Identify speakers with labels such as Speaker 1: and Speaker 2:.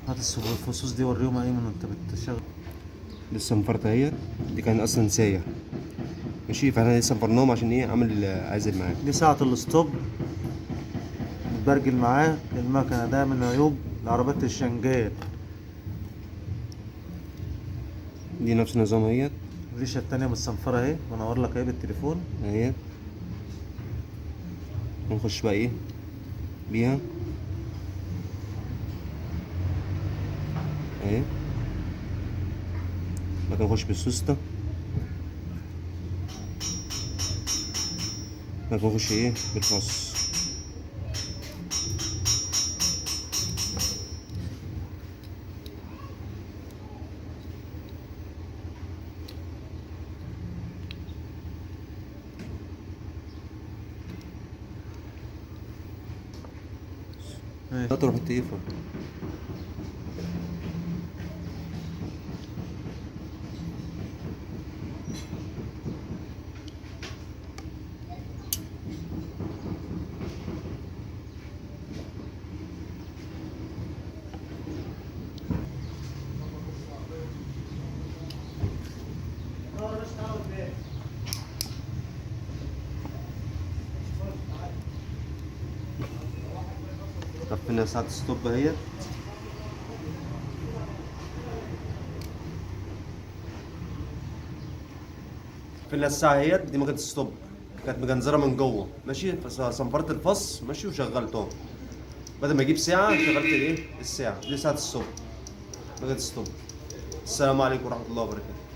Speaker 1: هات الفصوص دي وريهم ايمن وانت بتشغل.
Speaker 2: لسه مفرطة اهي. دي كان اصلا سايح. ماشي، فاحنا لسه مفرناهم عشان ايه عامل عازل معاك.
Speaker 1: دي ساعة الستوب، بتبرجل معاك المكنة، ده من عيوب العربيات الشنجات.
Speaker 2: دي نفس النظام اهيت.
Speaker 1: الريشة التانية متصنفرة اهي، بنور لك اهي بالتليفون.
Speaker 2: اهيت. ونخش بقى ايه بيها اهي. بعد كده نخش بالسوستة. بعد كده نخش ايه بالفص.
Speaker 1: ماشي.
Speaker 2: لا تروح التليفون. قفلنا ساعة الستوب اهيت. قفلنا الساعة اهيت. دي ما كانت ستوب، كانت مجنزرة من جوه. ماشي، فصنفرت الفص ماشي وشغلته. بدل ما اجيب ساعة شغلت الايه الساعة دي ساعة الصبح. ما كانت ستوب. السلام عليكم ورحمة الله وبركاته.